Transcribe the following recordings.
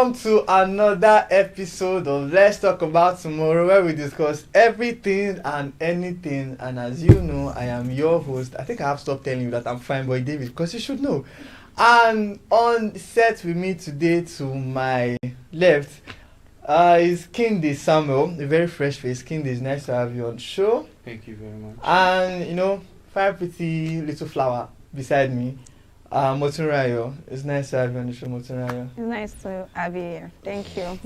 welcome to another episode of Let's Talk About Tomorrow, where we discuss everything and anything. And as you know, I am your host. I think I have stopped telling you that I'm Fine Boy David, because you should know. And on set with me today, to my left, is Kinde Samuel, a very fresh face. Kinde, it's nice to have you on the show. Thank you very much. And you know, fire pretty little flower beside me, Motunrayo. It's nice to have you on the show, Motunrayo. It's nice to have you here. Thank you.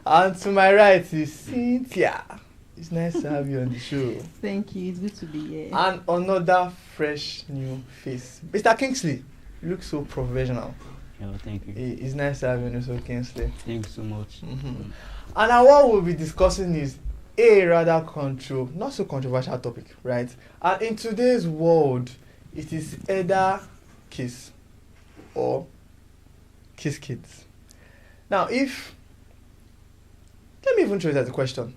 And to my right is Cynthia. It's nice to have you on the show. Thank you. It's good to be here. And another fresh new face, Mr. Kingsley. You look so professional. Oh, thank you. It's nice to have you on the show, Kingsley. Thanks so much. And now what we'll be discussing is a rather not so controversial topic, right? And in today's world, it is either kiss or kiss kids. Now, let me even throw it as a question.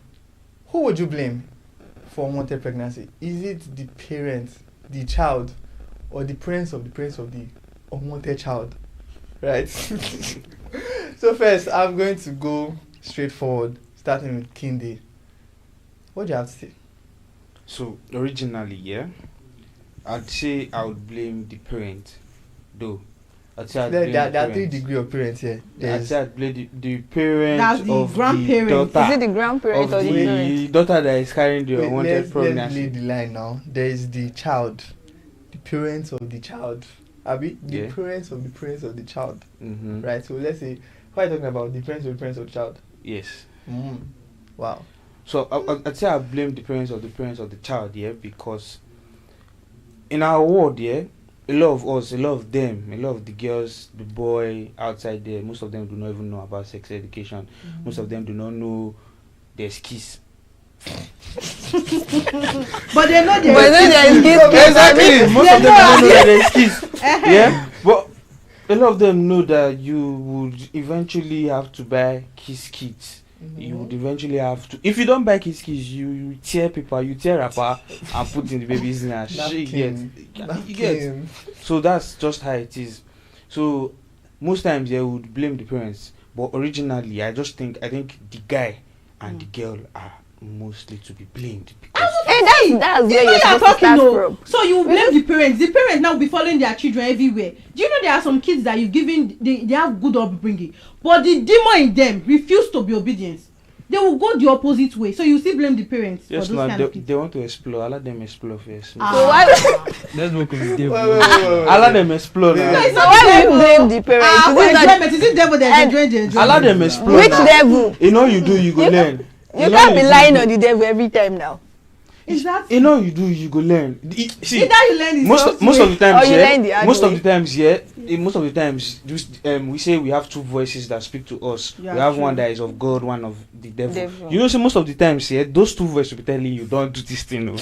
Who would you blame for unwanted pregnancy? Is it the parent, the child, or the parents of the unwanted child? Right? So first, I'm going to go straightforward, starting with Kinde. What do you have to say? So, originally, yeah, I'd say I would blame the parent, though. I'd say I'd blame There the are 3 parent. degrees of parents here. I'd say I'd blame the parent That's the of grandparent. the daughter. Is it the grandparent Of or the parent? the daughter that is carrying the unwanted Let's pregnancy. lay the line now. There is the child, the parents of the child. Abi, the Yeah. parents of the child. Mm-hmm. Right. So let's say, what are you talking about? The parents of the child. Yes. Wow. So I'd say I blame the parents of the child, yeah, because in our world, yeah, a lot of us, a lot of them, a lot of the girls, the boy outside there, most of them do not even know about sex education. Most of them do not know there's kiss. But they know there's But then there is kiss. Exactly. Most of them don't know that there's kiss. Eh-heh. Yeah, but a lot of them know that you would eventually have to buy kiss kits. You would eventually have to. If you don't buy kiss kits, you tear paper, you tear wrapper, and put in the baby's name. You get. So that's just how it is. So most times they would blame the parents, but originally I think the guy and the girl are mostly to be blamed because Hey, that's where you're you are supposed to talking start no. from. So you blame the parents. The parents now be following their children everywhere. Do you know there are some kids that you giving they have good upbringing, but the demon in them refuse to be obedient. They will go the opposite way. So you still blame the parents yes, for those kind of kids. they want to explore. I let them explore first. So why? Let's work with the devil. I let them explore Wait, now. No, it's So not why the we devil. blame the parents? Ah, Is for it that- enjoyment. Is it devil that's enjoying the I enjoyment? let them explore. Which now. devil? You know you do, you go learn. You can't be lying on the devil every time now. Is that? You know you do, you go learn. See, Either you learn it most of the Or times, you learn the yeah. hard Most of way. the times, yeah. Most of the times, just we say we have 2 voices that speak to us. Yeah, we have true. one that is of God, one of the devil. Devil. You know, so most of the times, yeah, those 2 voices will be telling you, don't do this thing, no.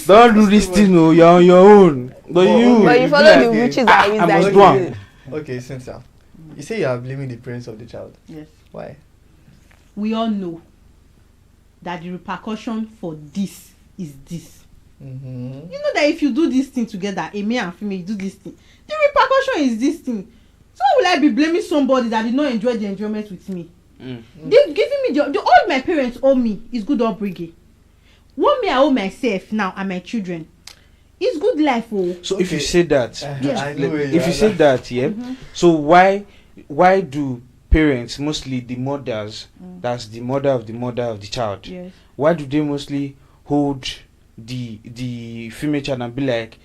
Don't do this thing, no. You're on your own. But you, But you be follow like, the witches and I wizards. must you do am. do. Okay, Cynthia. You say you are blaming the parents of the child. Yes. Why? We all know that the repercussion for this is this. You know that if you do this thing together, a male and female, you do this thing, the repercussion is this thing. So why will I be blaming somebody that did not enjoy the enjoyment with me? They're giving me the all my parents owe me is good upbringing. What me I owe myself now and my children is good life. Oh, So if you Okay. say that, Yeah. I know where if you you are say now. that, yeah. So why do parents, mostly the mothers, that's the mother of the child, yes. why do they mostly hold the female child and be like,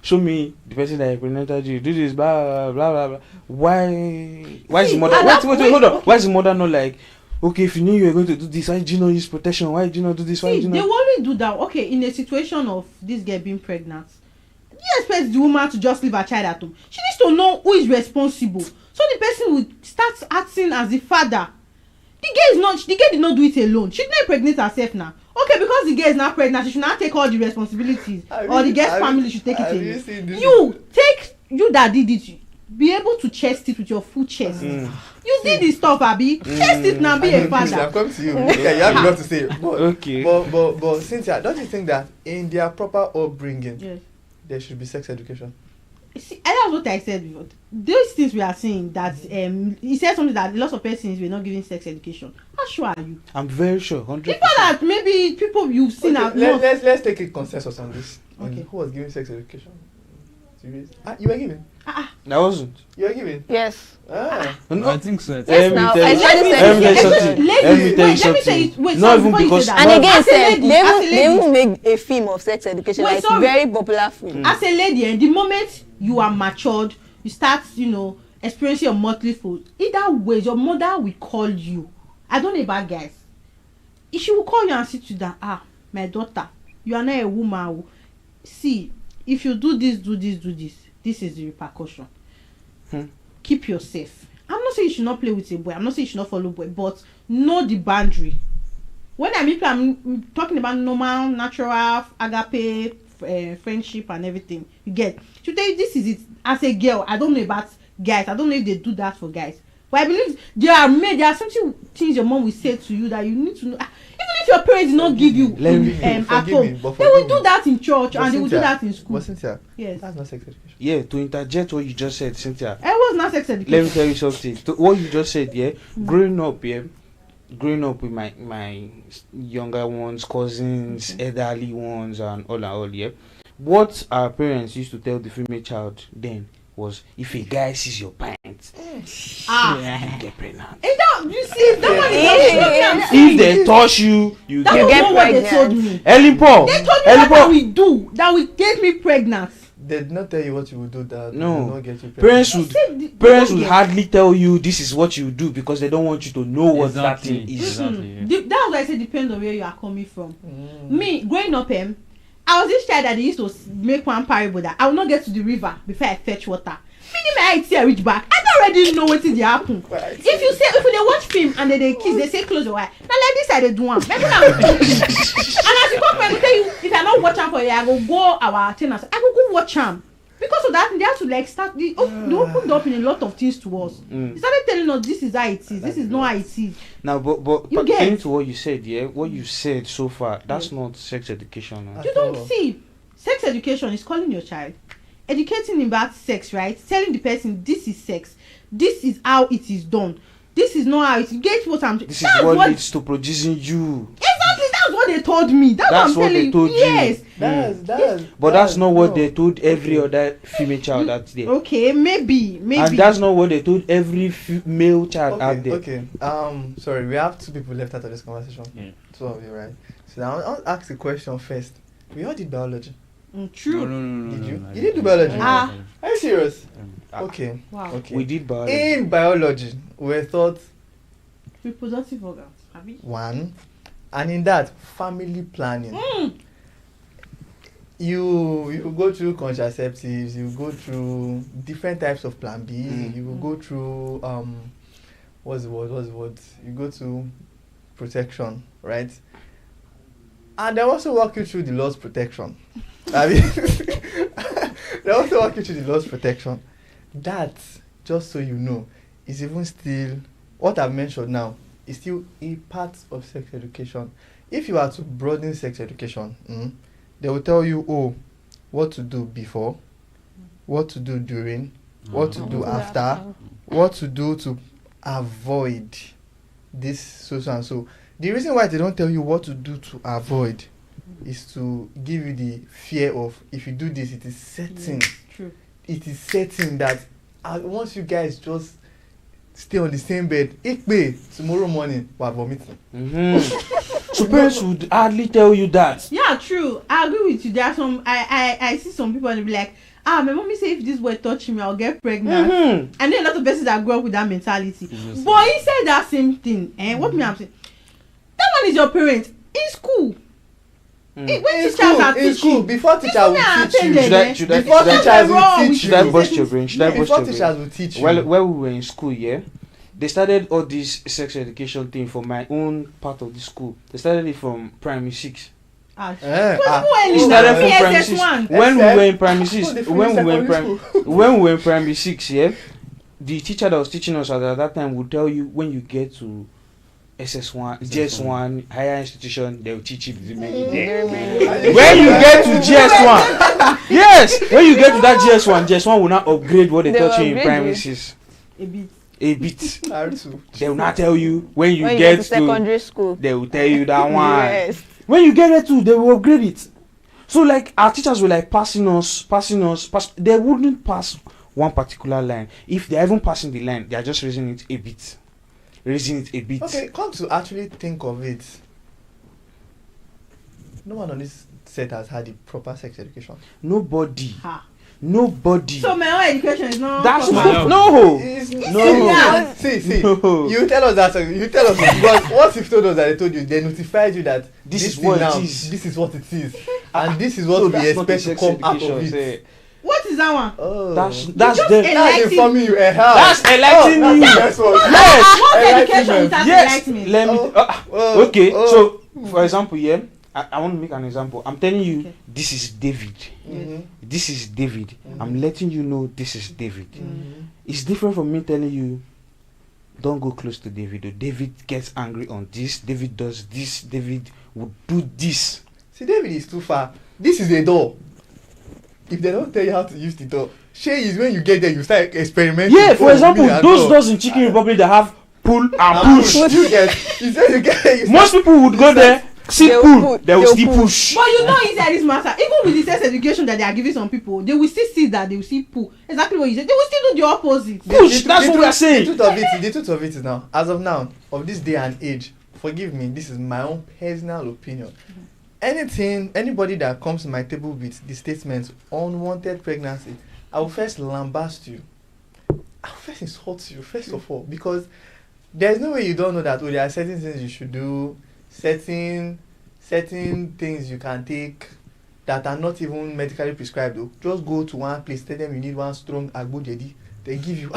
show me the person that impregnated you, do this, blah blah blah blah. Why is the mother? at that Wait, point- hold on. Why is the mother not like, okay, if you knew you were going to do this, why did you not use protection? Why did you not do this? Why See, did you they not? will only do that. Okay, in a situation of this girl being pregnant, do you expect the woman to just leave her child at home? She needs to know who is responsible. So the person will start acting as the father. The girl did not do it alone. She did not impregnate herself now. Okay, because the girl is now pregnant, she should now take all the responsibilities. Or the girl's family should take it alone. You that did it, be able to chest it with your full chest. You did this stuff, Abi. Chest it now, be a I've father. come to you. Okay, you have a lot to say. But, Okay. But Cynthia, don't you think that in their proper upbringing, Yes. there should be sex education? See, and that's what I said before. Those things we are saying that he said something that lots of persons were not giving sex education. How sure are you? I'm very sure, 100%. People that maybe people you've seen Okay, let's take a consensus on this. Okay. Who was giving sex education? Serious? You were giving. I wasn't. You were giving. Yes. No. I think so. Yes, now, tell I you- studied let me tell you sex something. Ladies, Let me tell you wait, let me tell you- something. wait, Not sorry, even before you because say that. And not- again, As a sef, lady, they as a even they lady. even make a film of sex education. Wait, Like sorry. very popular film. As a lady, and the moment you are matured, you start, experiencing your monthly food. Either way, your mother will call you. I don't know about guys. If she will call you and sit you down, my daughter, you are not a woman. See, if you do this, this is the repercussion. Keep yourself. I'm not saying you should not play with a boy. I'm not saying you should not follow boy, but know the boundary. When I'm talking about normal, natural, agape, friendship and everything. You get. Today, this is it. As a girl, I don't know about guys. I don't know if they do that for guys. But I believe there are something things your mom will say to you that you need to know. Even if your parents did not give you at home, they will do that in church and they will do that in school. But Cynthia, Yes. that's not sex education. Yeah, to interject what you just said, Cynthia. It was not sex education. Let me tell you something. What you just said, yeah. Growing up with my younger ones, cousins, elderly ones, and all, yeah. What our parents used to tell the female child then was, if a guy sees your pants, you get pregnant. You see, that one is not If they touch you, you that get was get not what they pregnant. told me. Ellen Paul. They told me that will get me pregnant. They did not tell you what you would do that No. will not get you pregnant. Parents They would said they parents don't would get- hardly tell you this is what you do because they don't want you to know what that thing is. Exactly. That's why I say depends on where you are coming from. Mm. Me growing up, I was this child that they used to make one parable that I will not get to the river before I fetch water. Meaning my eye tear reach back. I don't already know what is happen. Right. If they watch film and then they kiss, they say close your eye. Now like this I dey do one. Maybe now. And as you come, I go tell you if I not watch am for you, I go our tenants. I go watch am. Because of that, they have to like start. They opened up in a lot of things to us. They started telling us this is how it is. This is not how it is. Now, but You get. pertaining to what you said, yeah, what you said so far, that's not sex education. Ah. You don't see. Sex education is calling your child, educating him about sex, right? Telling the person this is sex, this is how it is done, this is not how it is. Get what I'm. This is what leads to producing you. Exactly. That's what they told me. That's what I'm what they telling told you. you. Yes. But that's not what no. they told every other female child out there. Okay. Maybe. And that's not what they told every male child out there. Okay. Sorry, we have two people left out of this conversation. Yeah. Two of you, right? So now I'll ask the question first. We all did biology. True. No. Did you? I You didn't do biology? Ah. Are you serious? Ah. Okay. Wow. Okay. We did biology. In biology, we taught Reproductive organs. Have you? one, and in that, family planning. You go through contraceptives, you go through different types of plan B, you will go through what's the word? You go to protection, right? And they also walk you through the loss protection. I mean, they also walk you through the loss protection. That, just so you know, is even still what I've mentioned now is still a part of sex education. If you are to broaden sex education, they will tell you, what to do before, what to do during, what to do after, what to do to avoid this so and so. The reason why they don't tell you what to do to avoid is to give you the fear of, if you do this, it is certain. True. It is certain that once you guys just stay on the same bed, tomorrow morning we are vomiting. So parents would hardly tell you that. Yeah, true. I agree with you. There are some. I see some people and they be like, my mommy say if this boy touch me, I'll get pregnant. And then a lot of persons that grow up with that mentality. But he said that same thing. What me I'm saying? That one is your parent in school. When teachers are teaching, before teacher will teach you. Before teachers will teach you. Should I burst your brain? Before teachers will teach you. Well, when we were in school, yeah, they started all this sex education thing for my own part of the school. They started it from primary 6. it Eh, was ah. more early It than started from primary PSS 6. one. When we were in primary 6, Oh, they when we finished were in primary 6, yeah, the teacher that was teaching us at that time would tell you when you get to SS1, GS1, higher institution, they will teach you the remaining. Mm. When you get to GS1, yes, when you get to that GS1 will not upgrade what they They taught will you in upgrade you. premises. A bit. A bit. R2. They will not tell you when you When you get to secondary school. they will tell you that one. Yes. When you get there too, they will upgrade it. So like our teachers were like passing us. They wouldn't pass one particular line. If they're even passing the line, they are just raising it a bit. Okay, come to actually think of it. No one on this set has had the proper sex education. Nobody. Ha. Nobody. So my own education is not. That's No. no. It's No. See. No. You tell us that. You tell us because once you've told us that they told you, they notified you that This is what now, it is. This is what it is, and this is what So we that's not expect to sex come out education, of it. say. What is that one? Oh, That's just them. enlighten- that's informing you. That's enlightening oh, you. that's the best one. Yes. What education Enlightenment. is that Yes. enlightenment? Let me. Oh, Okay. oh. So for example, yeah, I want to make an example. I'm telling you, Okay. this is David. Mhm. This is David. Mhm. I'm letting you know this is David. Mhm. It's different from me telling you, don't go close to David. Or David gets angry on this. David does this. David would do this. See, David is too far. This is a door. If they don't tell you how to use the door, shey is when you get there you start experimenting. Yeah, for Oh, example, me and those door. doors in Chicken Republic that have pull and And push. You get. You say you get. You Most people would go there, see They'll pull, pull, they will they'll still pull. push. But you know inside this matter, even with the sex education that they are giving some people, they will still see that they will still pull. Exactly what you said. They will still do the opposite. Push, that's what we are saying. The truth of it is now, as of now, of this day and age, forgive me, this is my own personal opinion. Anybody that comes to my table with the statement unwanted pregnancy, I will first lambast you. I will first insult you, first of all, because there's no way you don't know that there are certain things you should do, certain things you can take that are not even medically prescribed. Just go to one place, tell them you need one strong agbojedi, they give you.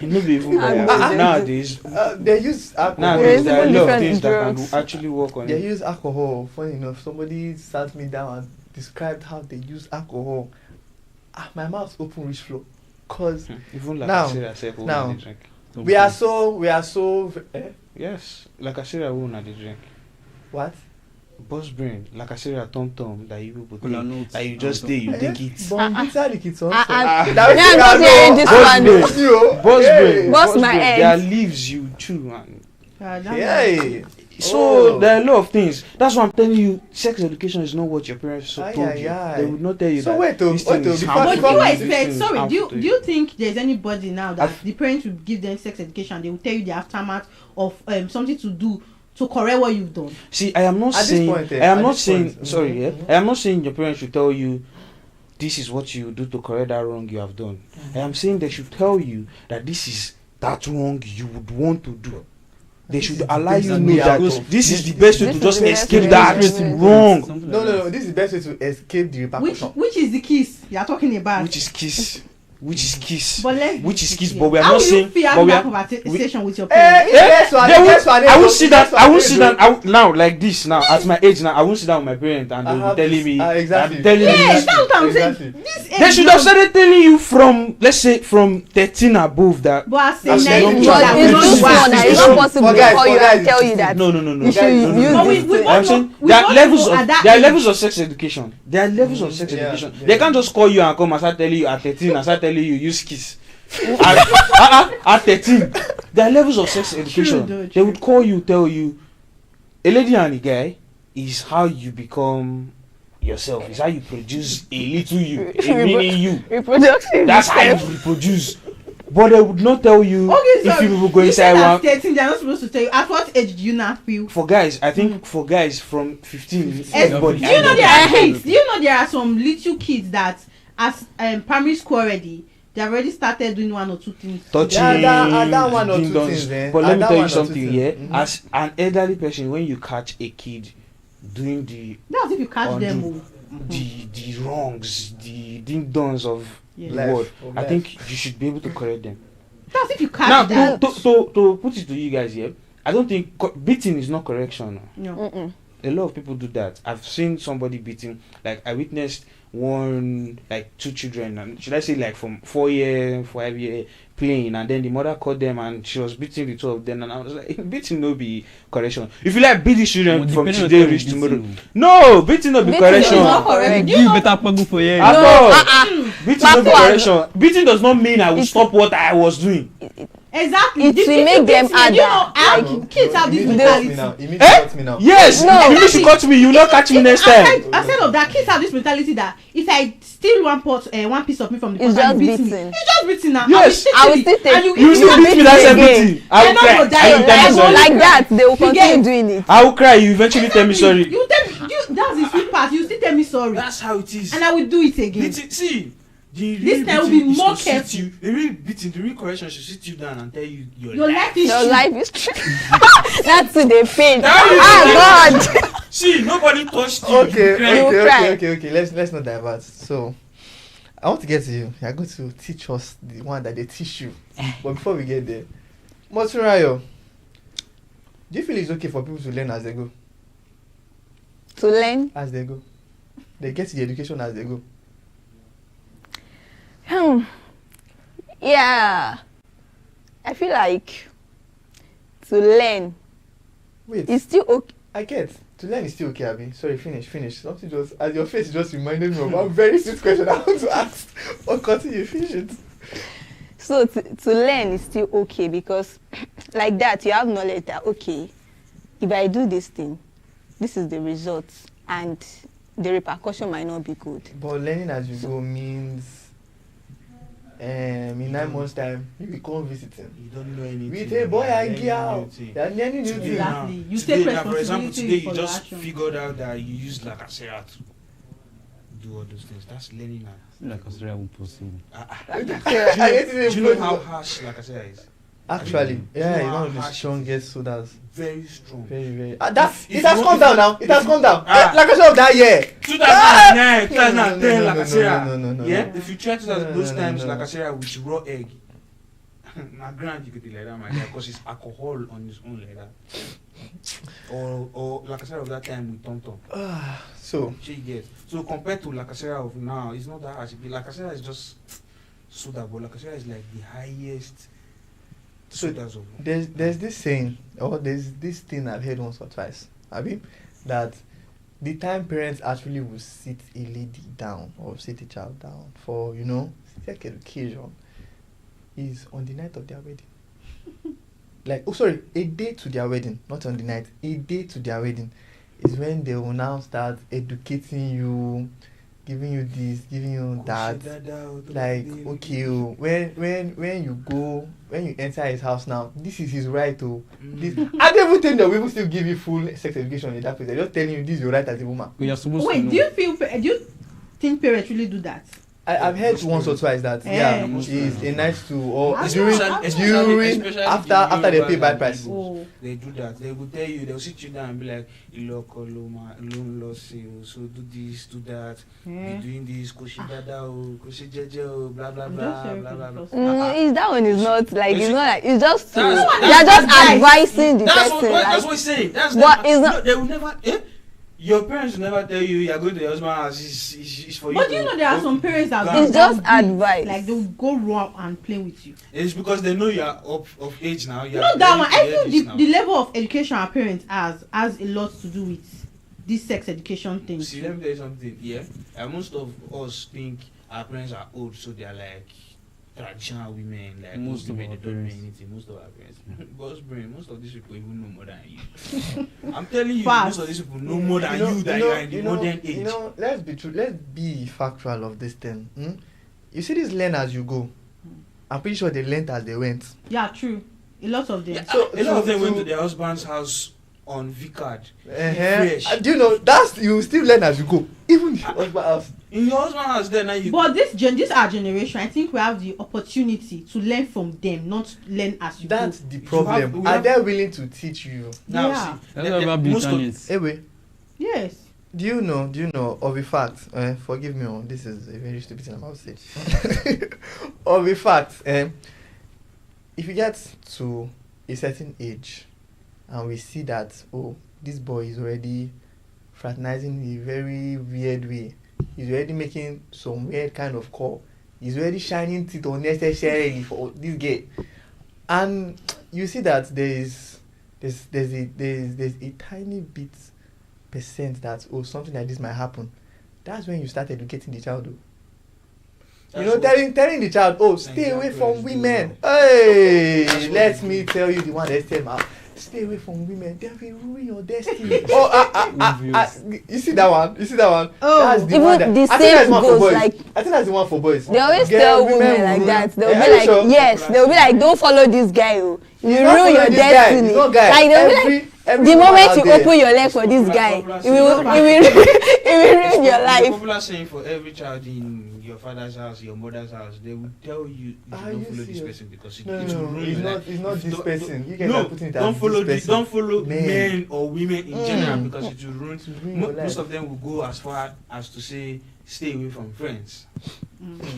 You know, even nowadays, they use alcohol. nowadays there are a even lot of different things that drugs. can actually work on They it. use alcohol. Funny enough, somebody sat me down and described how they use alcohol. My mouth open reach floor, cause Even like Now- I said, I said, now, they drink. we are so. Yes, like I said, I won't they drink. What? Boss brain, like I said, a tom that you people Cola take, notes. that you just day, you take it. Bombita the kids also. Yeah, That I'm way just you hearing can this know. one. Boss You. Boss Hey. brain, Boss my brain, head. there are leaves you chew and Hey. so Oh. there are a lot of things. That's why I'm telling you, sex education is not what your parents Aye, told aye, you. aye. They would not tell you So that. wait, oh, this thing wait, oh, is before- But harmful do before- to you this expect? thing is Sorry, do harmful you to do you think there's anybody now that I've- the parents will give them sex education? They will tell you the aftermath of something to do to correct what you've done. See, I am not At this saying. point, I am at not this saying. point, Sorry, mhm, yeah. mhm. I am not saying your parents should tell you, this is what you do to correct that wrong you have done. I am saying they should tell you that this is that wrong you would want to do. They This should is the allow best you way know out that of- this is the best way This to is just the best escape way. that Best way. wrong, Something like No, that. this is the best way to escape the Which repercussion. is the kiss you are talking about? which is kiss, But let's which is be kiss. clear. But we are How not will saying. you feel But having we that are. conversation with your parents? Yes, one, They yes, would, one, I will yes, sit yes, down. I one, will yes, sit one. down. I will, now, like this. Now, at my age, now I won't sit down with my parents and I they will have be telling this- me. exactly. I'm telling Yes, you. that's what I'm saying. Exactly. This They age should now- have started telling you from, let's say, from 13 above that. But as a As a young nine child, But you it's know too you small want that to it's know. not possible For to guys, call for you guys, and tell you that No. you should use But we this. both I'm know- saying we there are both levels know of at that there are age- levels of sex education. There are levels of sex Yeah, education. yeah. They can't just call you and come and start telling you at 13 and start telling you use kiss. At 13, there are levels of sex education. though, They would call you, tell you, a lady and a guy is how you become yourself. It's how you produce a little you, a mini you. Reproduction. That's how you reproduce. But they would not tell you Okay, if so you people go you said inside at one. 13, they're not supposed to tell you. At what age do you not feel? For guys, I think for guys from 15, Eh, everybody. do you know there are I know. kids? Do you know there are some little kids that, as primary school already, they already started doing one or two things. Touching, that one or two ding-dongs. things, eh? But let me That tell one you or two something, things. yeah. Mhm. As an elderly person, when you catch a kid doing the That's if you catch On them. the- Oh. the wrongs, the ding dongs of Yeah. the Left world, or I left. think you should be able to correct them. That's if you catch Now, them. to put it to you guys here, I don't think beating is not correction. No. Mm-mm. A lot of people do that. I've seen somebody beating. Like I witnessed two children, and should I say like from 4 year, 5 year playing, and then the mother called them and she was beating the two of them, and I was like, beating no be correction. If you like beat the children from today reach tomorrow, no, beating no be Beating correction. is not correct. Give better pagu for you. At all. Beating no be Backward. correction. Beating does not mean I will stop what I was doing. Exactly. It will make them harder. You know, kids have this mentality. You mean to cut me now? Yes, No. if you cut me, you will not catch me next time. Aside of that, kids have this mentality that if I steal one piece of meat from the It's pot and just you beat me, beating. it's just beating now. Yes. I will still take And You You still will beat me, beat that's me again. everything. I will I know cry. you'll die, I will tell I me will sorry. Like that, they will Again. continue doing it. I will cry. You eventually tell me sorry. You tell me, that's the sweet part. You still tell me sorry, That's how it is. and I will do it again. Beating, see, the This real time will beating be is more to sit careful. you. The real beating, the real correction should sit you down and tell you your Your life is Your true. life is that's to the pain. That is God. See, nobody touched you. Okay, You cry. You cry. okay. Let's not divert. So, I want to get to you. You're going to teach us the one that they teach you. But before we get there, Moturayo, do you feel it's okay for people to learn as they go? To learn. As they go, they get the education as they go. Yeah. I feel like to learn Wait, is still okay. I get to learn is still okay, Abi. Sorry, finish. Something just as your face just reminded me of one very sweet question I want to ask. But continue, finish it. So to learn is still okay because like that you have knowledge that okay, if I do this thing, this is the result and the repercussion might not be good. But learning as you go means in 9 months' time you become visiting. You don't know anything. With a boy and Learning girl, new thing. they are learning new Today things. now- Exactly. You today take now, for example, responsibility today you for your just action. figured out that you use Lacasera to do all those things. That's learning now. Like Australia won't possible. I hate it. Do you know how harsh Lacasera is? Actually, yeah, You know it's one how of the harsh it strongest sodas. Very strong. Very. If It has you come want- down now. It has come down. Ah. Like I said of that year. 2009, 2010, No, Lacasera. no, Yeah, no. if you try to No, those no, times no. Lacasera with raw egg, na grand you could be like that, my guy, because it's alcohol on its own like that. Or Lacasera of that time with Tom Tom. So, She gets so compared to Lacasera of now, it's not that harsh. Lacasera is just soda, but Lacasera is like the highest So, sodas of. there's this saying, or there's this thing I've heard once or twice, Abi, that the time parents actually will sit a lady down or sit a child down for, sex education is on the night of their wedding. A day to their wedding, not on the night. A day to their wedding is when they will now start educating you, giving you this, giving you that. Like, okay, when you enter his house now, this is his right to this. I don't even think that we will still give you full sex education in that place. They're just telling you this is your right as a woman. We are supposed to Wait, know. do you think parents really do that? I've heard once or twice that it's a nice to or That's during especially after they pay Yorubas bad and price. Igbos. Oh. They do that. They will tell you, they'll sit you down and be like, so do this, do that, be doing this, koshi dada o, koshi jeje o, blah blah blah, blah blah blah. Is that one is not like it's not like it's just to That's- they are just that's advising the That's person. what Like, he's saying. That's But never, it's not- they will never. Your parents will never tell you you're going to your husband's house. It's for you. But you know there are some parents that It's that just will do it. advice. Like they will go wrong and play with you. It's because they know you're up of age now. You're Not that ready one. to I hear feel this the, now. the level of education our parents has a lot to do with this sex education thing. See, let me tell you something. Yeah, most of us think our parents are old, so they are like traditional women. Like Most of women, our they don't know parents. anything. Most of our parents. God's brain. Most of these people even know more than you. I'm telling you, Fast. most of these people know more than you. That you are in the modern age. Let's be true. Let's be factual of this thing. You see this learn as you go. I'm pretty sure they learned as they went. Yeah, true. A lot of them. Yeah, So- a lot of them so- went to their husband's house on V-card. Do you know that's you still learn as you go. Even the husband house. In your husband's house, then now you. But this our generation, I think we have the opportunity to learn from them, not learn as you That's go. the we problem. Are have- they willing to teach you? now Yeah. see, That's why we most have of, it. Anyway, Yes. do you know of a fact? Forgive me, this is a very stupid thing I'm about to say. Of a fact, if you get to a certain age and we see that this boy is already fraternizing in a very weird way. He's already making some weird kind of call. He's already shining teeth unnecessarily for this girl. And you see that there's a tiny bit percent that something like this might happen. That's when you start educating the child. Telling the child, stay away from women. Hey, let me tell you the one that said, stay away from women. They will ruin your destiny. You see that one? Oh, that's the even one that, the I think same that's one for goes boys. like I think that's the one for boys. they always Girl, tell women like will that. They'll ruin- be like, sure? yes, they'll be like, don't follow this guy. Oh. You He's not ruin your following this guy. destiny. He's not guy. Like they'll be like, Every the woman moment out you there. open your leg for this guy, it will ruin your The life. popular saying for every child in your father's house, your mother's house, they will tell you you Are don't you follow this serious? person because it No, will ruin it's your not. life. It's not If this don't- person. You guys No, are putting it as don't follow this person. don't follow Men. men or women in general because it will ruin. To ruin your Most life. of them will go as far as to say stay away from friends.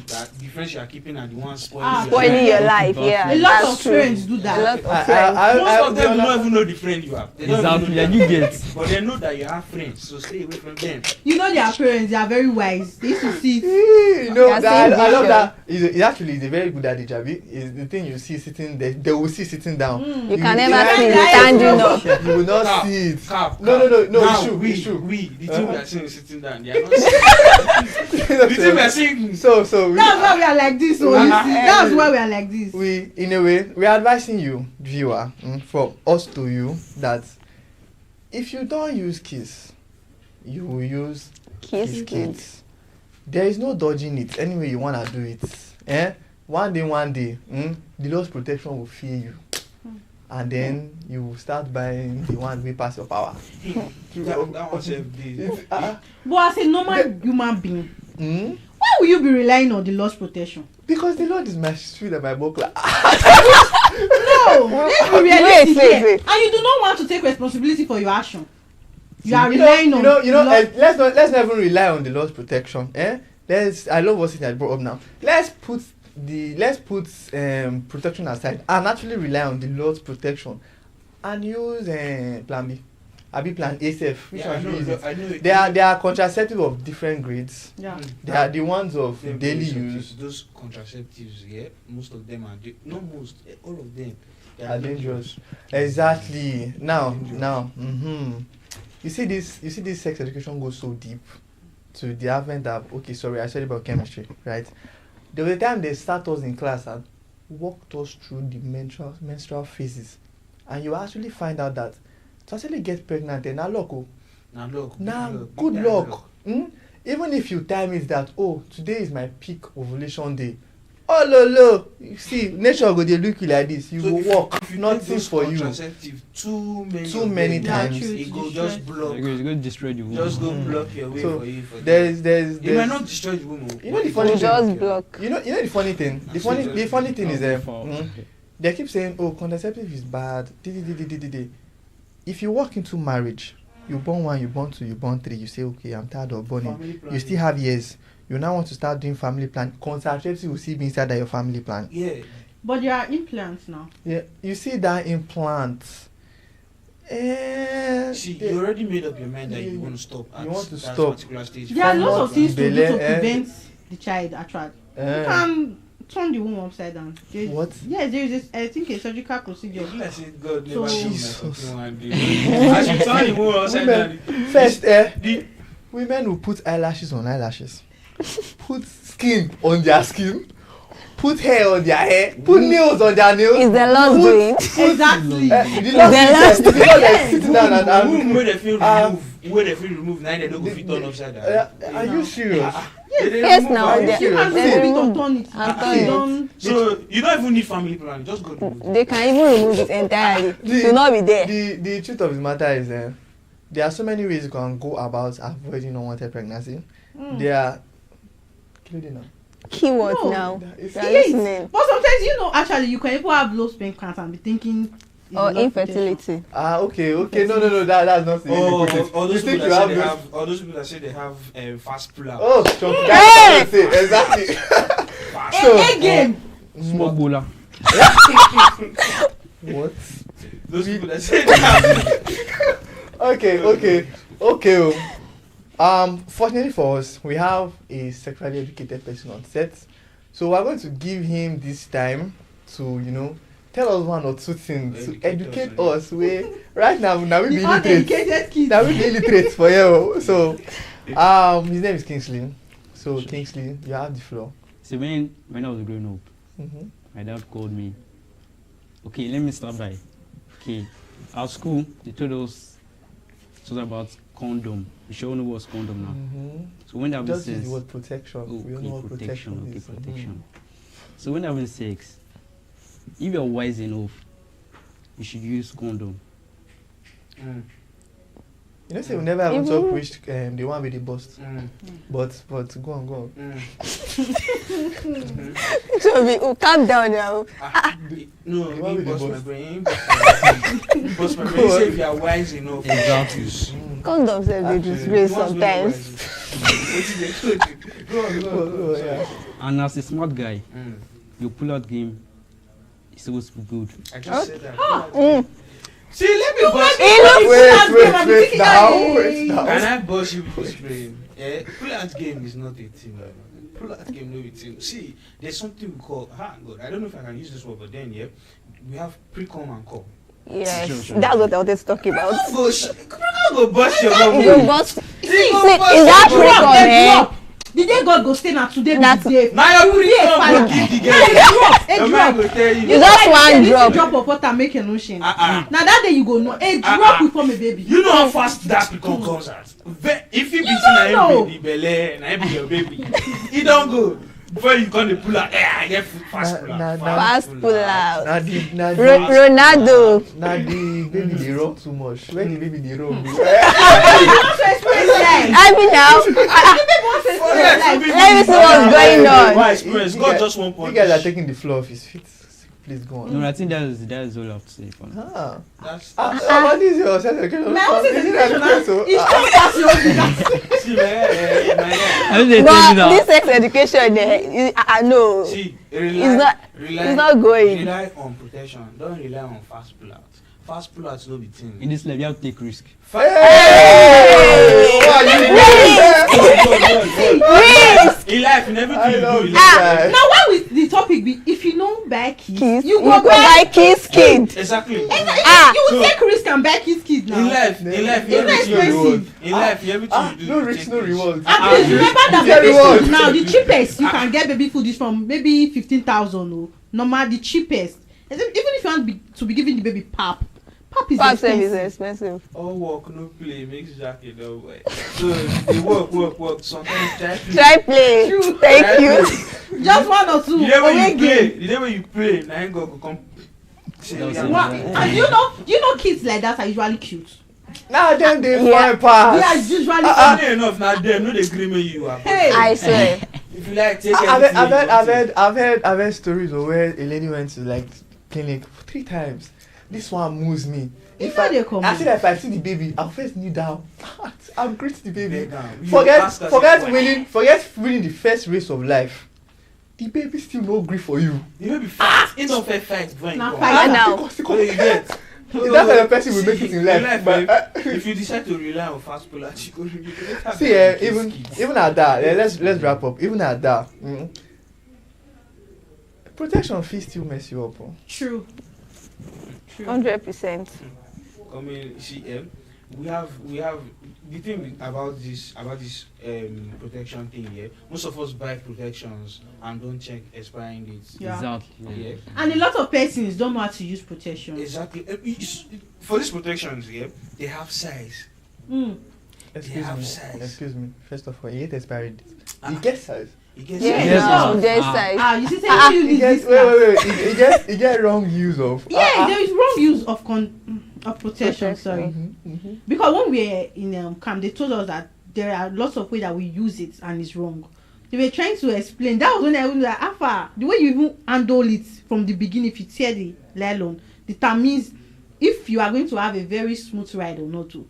That the friends you are keeping are the ones Spoiling your life, yeah. A lot That's of true. friends do A that. lot of friends. Most of them don't even know the friend you have. They don't even Exactly, know and them. you get. But they know that you have friends, so stay away from them. You know their parents, they are very wise. They used to see it. You know, Yeah, that, same I love vision. that. It actually is a very good adage, Abi. Is the thing you see sitting there, they will see sitting down. You can never Yeah, see yeah, it standing up. You will not Cap, see it. Cap, No, cap. no, Now, it's true. we, It's true. we, the thing we are seeing is sitting down. They are not the thing we are seeing. So we, That's why we are like this. So you see, that's why we are like this. we, in a way, we are advising you, viewer, from us to you, that if you don't use KISS, you will use Kiss kids. There is no dodging it. Any way you wanna do it, one day, the Lord's protection will fear you, and then you will start buying the one way past your power. That was a But as a normal human being, Hmm? why will you be relying on the Lord's protection? Because the Lord is my shield and my buckler. No, let's be realistic Wait, here. wait. And you do not want to take responsibility for your action. You are You know, relying on you know, the Lord. let's not even rely on the Lord's protection. I love what I brought up now. Let's put protection aside and actually rely on the Lord's protection and use plan B. Abi plan A safe. Which one should we use it? I know it. They are contraceptive of different grades. Yeah. They are the ones of Them daily those- use. Those contraceptives, yeah, most of them are not most, all of them they Are dangerous. Exactly. Now. You see this sex education goes so deep to the advent of I studied about chemistry, right? There was a time they start us in class and walked us through the menstrual phases, and you actually find out that to actually get pregnant, now look, good luck. Even if you time it that today is my peak ovulation day. You see, nature go dey look you like this. You will walk. Nothing for you. Too many of them, times. Yeah, true, it go it's just block. It's going to destroy the woman. Just go block your way So, for you. For There's it might not destroy the woman. You know the but funny You it thing- just block. You know the funny thing. The funny thing is that they keep saying, contraceptive is bad. If you walk into marriage, you born 1, you born 2, you born 3, you say, okay, I'm tired of Family burning. You planning. still have years. You now want to start doing family plan. Contraceptive will still be inside of your family plan. Yeah. But there are implants now. Yeah, you see that implant. See, you already made up your mind that you want to stop. At You want to that stop. particular stage. There are From lots what of things to do Bele, to prevent the child actually. You can turn the womb upside down. What? Yes, there is this, I think a surgical procedure. Let's say God So- never knew my Jesus. fucking one day. As you turn the woman upside down, First, the women will put eyelashes on eyelashes, put skin on their skin, put hair on their hair, put nails on their nails. Is the Lord Put- doing? Exactly. The Lord last is sitting down and womb where they feel Ah. remove, where they feel remove, now they don't go fit turn upside down. are you serious? Yes, now. Are you they- You serious? can do they a bit remove- of turn it. and You turn it. don't- So you don't even need family planning, just go do it. They can even remove it entirely. The- To not be there. The truth of the matter is there are so many ways you can go about avoiding unwanted pregnancy. There are Keyword No. now. It's- They are Yes. listening. But sometimes actually you can even have low sperm count and be thinking it's Or a lot of infertility. okay. No, that's not significant. Or You those think people you that say have they those? have, or those people that say they have fast pull out. Oh, Chunky, that's what I say. Exactly. So, Again. Small bowler. what? Those people that say they have. Okay. Okay. Fortunately for us, we have a sexually educated person on set, so we're going to give him this time to, tell us one or two things to educate us. Right now we be The illiterate. uneducated kids. Now we be illiterate for you. So, his name is Kingsley. So Kingsley, you have the floor. So when I was growing up, Mm-hmm. my dad called me. Okay, let me start by. Okay, at school they told us something about condom. We should all know what's condom now. Mm-hmm. So when having Just use sex, the word protection. We don't know what protection is. protection. So when having sex, if you're wise enough, you should use condom. Say we never even Even- talk which the one with the bust. But go on. So calm down now. No, Why he would they bust my bust? brain. He bust my brain. Say if you are wise enough. Exactly. Condoms have been disgraced sometimes. Go on. Oh, yeah. And as a smart guy, your pull-out game is supposed to be good. I just said that. Mm. See, let me bust He you. looks- Wait now. Can I bust you people's brain? Pull-out game is not a thing. Pull-out game no a thing. See, there's something we call, God, I don't know if I can use this word, but then, we have pre-com and com. Yes, Sure. that's what I wanted to talk about. Go bust your bum. You must. See, See, go bust is that your bum. pre-com, eh? Drop. The day God go stay now today be That's- the day. Now your pre-com Fire. will give the Now girl. a Your man drop. will tell you. You just one drop. Drop of water make an ocean. Now Uh-uh. that day you go know. A drop will form a baby. You know how fast that pre-com comes out. If you beat don't know. the belly, na him be your baby. He don't go. Before you come to pull out, I get fast pull out. Fast pull out. Now the Ronaldo. baby they rock too much. When the baby they rock, You want to experience life. I mean now. You want to experience life. Let me see what's going on. My experience, God just one you point. guys are taking the floor off his feet. Please go on. No, I think that is all I have to say for now. That's What is your sense of education? My own Is it situation like now. so? It's just pass your own. see, man. I don't know But now. this sex education, I know. See, It's not going. Rely on protection. Don't rely on fast pull out. Fast pull out no be In thing. this life, you have to take risk. Risk. In life, in everything I you love do, in this life. guy. Now why will the topic be if you know buy kids, Kiss. you You go go buy. buy kiss kid. Exactly. Ah. You will So- take risk and buy kids now. In life, It's everything not you do. expensive. In life, everything you do. No you risk, take no risk. reward. And please remember that Yeah, baby reward. food now the cheapest you can get baby food is from maybe 15,000 or normal the cheapest. Even if you want to be giving the baby pap is Pap expensive. is expensive. All work, no play, makes Jack a no way. So, they work. Sometimes try to Try play. Thank you. Just one or two. The day when away you play, game. the day when you play, now ain't go come. Say, That was yeah, it. What? And you know kids like that are usually cute. Now them they Yeah. fly They pass. are usually Funny enough, now them no dey gree make you happen. Hey. I swear. If you like, take I've heard stories of where a lady went to like clinic 3 times. This one moves me. If I dey come I in. see that if I see the baby, I'll first kneel down. I'm greet the baby. Beg am. You Forget ask winning the first race of life. The baby still no grief for you. You may be fight. He don't fair fight before you Na come. fight. now. Because- So you get. That kind of person will make it in life. But, If you decide to rely on fast pull out, you go later. see, even at that, let's wrap up. Even at that, protection fee still mess you up. Oh. True. 100%. I mean, see, we have the thing about this protection thing here. Most of us buy protections and don't check expiring dates. Yeah. Exactly. Yeah. And a lot of persons don't know how to use protection. Exactly. For these protections, they have size. Mm. Excuse me. First of all, you get expiry date. You Ah. get size. It gets Yeah, Yes, no, yes. there's Ah. size. You see, say Ah, you You use get this now. wait. You get wrong use of. Yeah, there is wrong use of protection. Sorry, Mm-hmm. because when we were in camp, they told us that there are lots of ways that we use it and it's wrong. They were trying to explain. That was when I was like, Alpha, the way you even handle it from the beginning, if you tear the nylon, determines if you are going to have a very smooth ride or not. Too.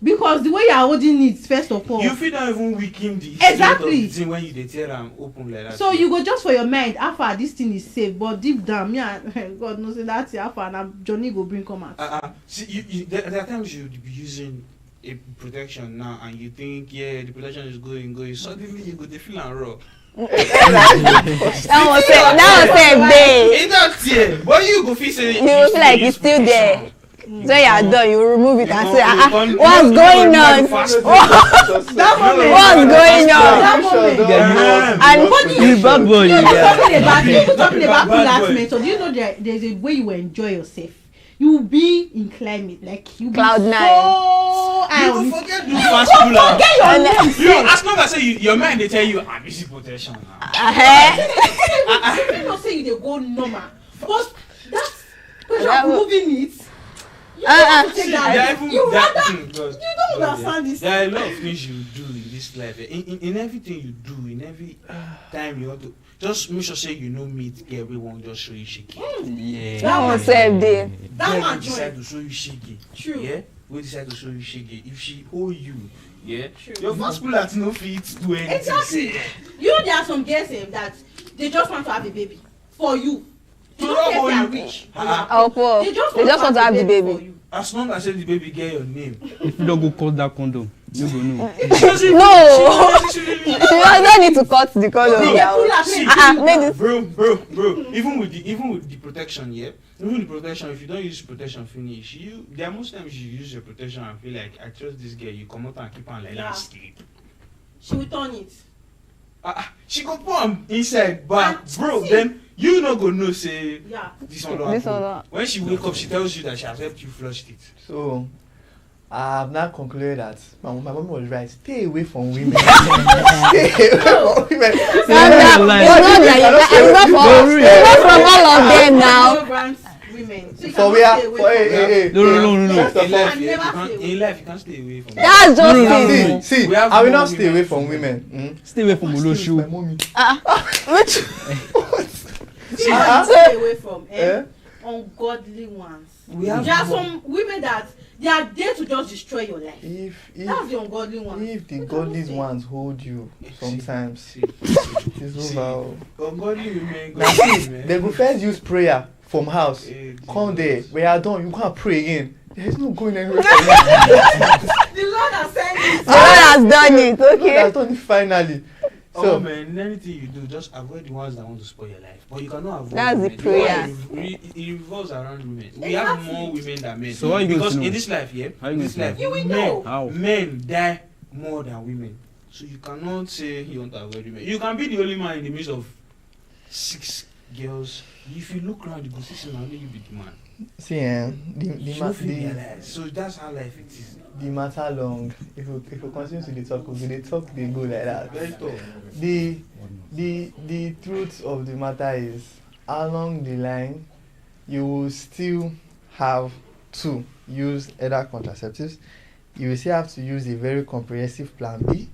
Because the way you are holding it, first of all, You feel not even weaken the Exactly. strength of the thing when you dey tear am open like that. so you go just for your mind, Alpha, this thing is safe, but deep down, me and God knows that Alpha and Johnny go bring come out. See, there are times you would be using a protection now and you think the protection is going, suddenly you go dey feel am raw. That was a day. It's not there, but you go feel say You will feel like it's still there. So you are done, you remove it and say, what's going on? What's going on? And what do you bad boy? Talking about cool last so do you know there's a way you enjoy yourself? You will be in climate like you Cloud be nine. so You go forget do fast cooler. forget your name. You as long as say your mind they tell you I'm busy protection now. You know say you dey go normal, but that's pressure of moving it. You have to take that. You don't understand this. There are a lot of things you do in this life. In everything you do, in every time you want to, just make sure say you know meet everyone just show you shaky. Yeah. That was a day. That one decide to show you shaky. True. Yeah. We decide to show you shaky. If she hold you, yeah. True. Your first pull at no fit do anything. Exactly. You know there are some girls that they just want to have a baby for you. They don't care if they are rich. Oh, poor. They just want to have the for baby. you. As long as the baby get your name. If you don't go cut that condom, you go know. No. She doesn't need to cut the color. Bro. Even with the protection, yeah. Even the protection, if you don't use protection finish, there are most times you use your protection and feel like I trust this girl, you come out and keep on like that sleep. She will turn it. She go put am inside, but bro, then you no go know say this one don't happen. When she wake up, she tells you that she has helped you flush it. So I have now concluded that my mom was right. Stay away from women. Stay away from women. It's not from all of them now. Women. So For where? No. In life, you can't stay away from. That's just it. See, I will not stay away from women. Stay away from Oloshu. My mommy. Stay away from ungodly ones. There are some women that they are there to just destroy your life. That's the ungodly one. If the godly ones hold you, sometimes it's over. Ungodly women. They go first use prayer from house. Come there, when you are done, you can't pray again. There is no going anywhere. The Lord has sent it. The Lord has done it. The Lord Okay. has done it finally. So man, in anything you do, just avoid the ones that want to spoil your life. But you cannot avoid. That's the women. prayer. It revolves around women. We have more women than men. So how you going because to know? in this life, How you going to know? You will know. How? Men die more than women. So you cannot say you want to avoid women. You can be the only man in the midst of 6 girls. If you look around, you go see someone only you be the man. see, So that's how life it is. the matter long. If you continue to the talk, they go like that. Very tough. The truth of the matter is, along the line, you will still have to use either contraceptives. You will still have to use a very comprehensive plan B.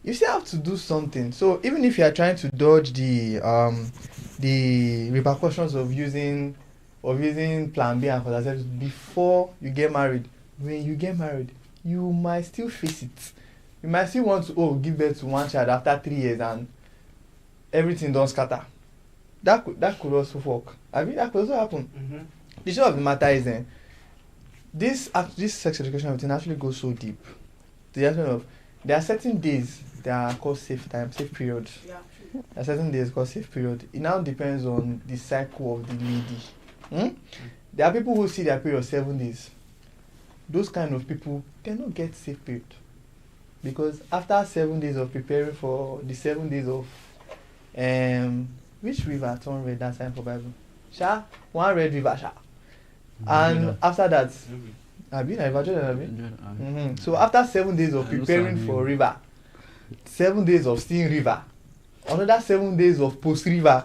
You still have to do something. So even if you are trying to dodge the repercussions of using plan B and contraceptives before you get married, when you get married, you might still face it. You might still want to give birth to one child after 3 years and everything don't scatter. That could also work. I mean, that could also happen. Mm-hmm. The truth of the matter is this sex education routine actually goes so deep. The aspect of there are certain days that are called safe period. Yeah, There are certain days called safe period. It now depends on the cycle of the lady. There are people who see their period 7 days. Those kind of people, they don't get safe period. Because after 7 days of preparing for the 7 days of which river turn red that time for Bible? One red river, and after that, so after 7 days of preparing for river, 7 days of seeing river, another 7 days of post river,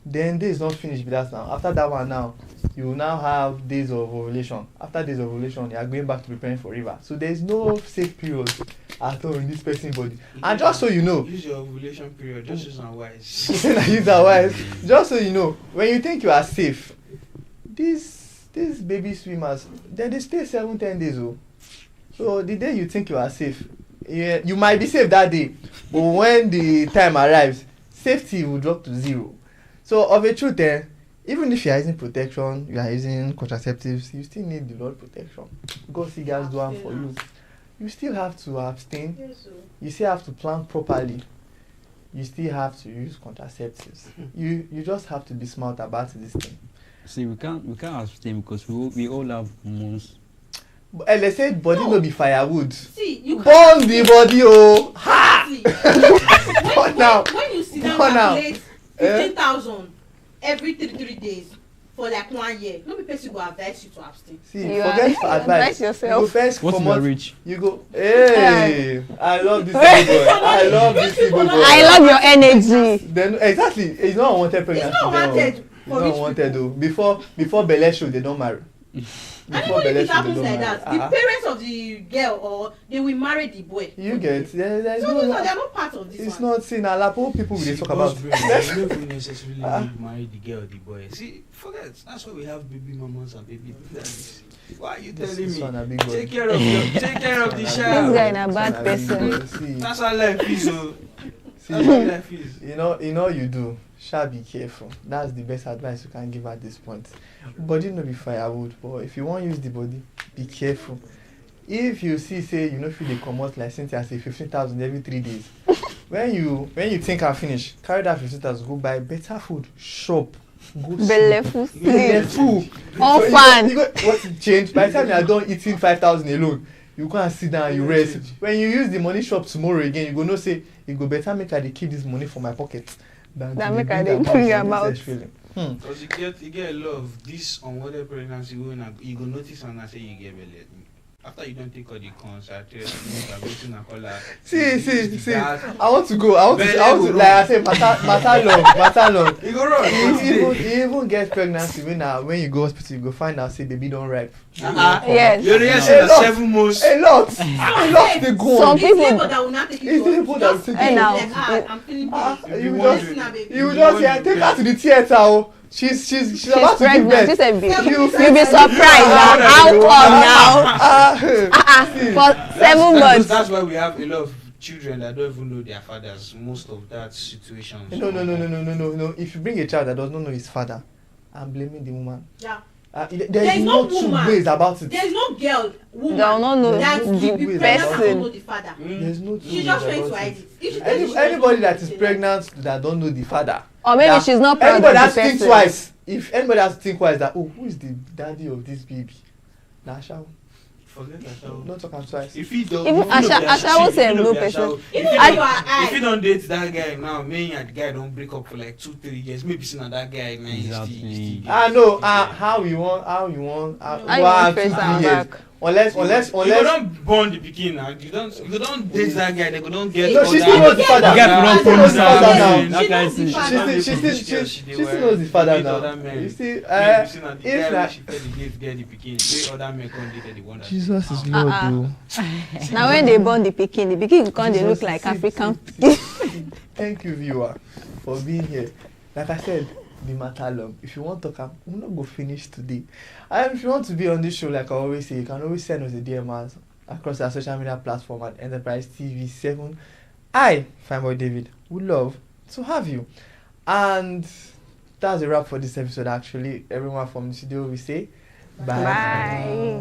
then day is not finished with that now. After that one now, you will now have days of ovulation. After days of ovulation, you are going back to preparing for river. So there is no safe period at all in this person's body. And just so you know, use your ovulation period, just use unwise. use that wise. Just so you know, when you think you are safe, these baby swimmers, then they stay 7-10 days. So the day you think you are safe, you might be safe that day, but when the time arrives, safety will drop to 0. So of a truth, even if you are using protection, you are using contraceptives, you still need the Lord protection. God see guys do one for you. you still have to abstain. Yes, so. You still have to plan properly. You still have to use contraceptives. You just have to be smart about this thing. See, we can't abstain because we all have hormones. Let's say body no be firewood. See, you Burn the body, oh! Ha! when, now. when you sit down Burn now. calculate 15,000 every 3 days for like 1 year, no be person go advise you to abstain. See, You forget are- advice. advise yourself. You go first What's comot- your reach? You go, hey! I love this little boy. I love this little boy. I love your energy. Then exactly, it's not unwanted pregnancy. It's not unwanted It's for not rich unwanted though. Before belle show, they don't marry. And Before even if belle it show, they happens don't like marry. that, the parents of the girl or they will marry the boy. You get there's So they no. are not part of this It's one. not seen a lapo people we dey talk about. You don't necessarily need marry the girl or the boy. See, forget. That's why we have baby mamas and baby daddies. Why are you This telling one a me? big boy. Take care of the This child. guy is a bad This one a big person. boy. See, That's how life is. Oh. see, That's how life is. you know you do. Shall be careful. That's the best advice you can give at this point. Body no be firewood, but if you want use the body, be careful. If you see say you no fit dey comot like Cynthia say 15,000 every 3 days, when you think am finish, carry that 15,000 go buy better food, shop, go Belleful sleep. Belleful. All So you fun. go what change by the time you are done eating 5,000 alone, you go and sit down, you rest. When you use the money shop tomorrow again, you go know say e go better make I dey keep this money for my pocket than That to make dey I dey bring bring am am out out. feeling. Because you get a lot of this unwanted pregnancy going on. You go notice and I say you get belle. After you don't take all the cons, I tell you, I call her. See. That, I want to like I say, matter long. you go wrong. You even get pregnancy when you go hospital, you go find out say baby don't ripe. Yes. You're the A lot. 7 months. A lot they go Some on. It's people- labor that will not take It's it to labor us. that will Just take it like, to us. I'm feeling Ah, pain. you be just wondering. take her to the theater. Oh. She's She's about to give pregnant. birth. She said, You you'll be surprised now. How come now? For 7 months. That's why we have a lot of children that don't even know their fathers. Most of that situations. No. If you bring a child that does not know his father, I'm blaming the woman. Yeah. There is no no two woman. ways about it. There's no girl, woman They will not know that the will be person. pregnant and don't know the father. There's no two She's ways just trying about to it. hide it. If she tells you she Anybody doesn't that know, is she pregnant that don't know the father. Or maybe that- she's not proud Anybody of has the to think person. twice. If anybody has to think twice that who is the daddy of this baby? Nah, shall Forget that. not talk am twice. If he don't, Even Asha will say no person. Even If if I- you are if you I, don't date that guy now, me and the guy don't break up for like 2-3 years. Maybe see now that guy, man. Exactly. No. How you want? you 1, want 2, face 3 am years. back? Unless. You don't born the pikin now. You don't date that guy. They go don't get. No, she still knows the father. The guy She don't still knows the promise father her. now. She knows the She father. She still knows the father now. You see, if like she fed the gift, get the pikin. Three other men come date the one that. Jesus is Lord, though. Now when they born the pikin come they look like African. Thank you, viewer, for being here. Like I said, the matter long. If you want to come, we'll not go finish today. And if you want to be on this show, like I always say, you can always send us a DM across our social media platform at Enterprise TV 7. I, Fineboy David, would love to have you. And that's a wrap for this episode. Actually, everyone from the studio, we say bye. Bye.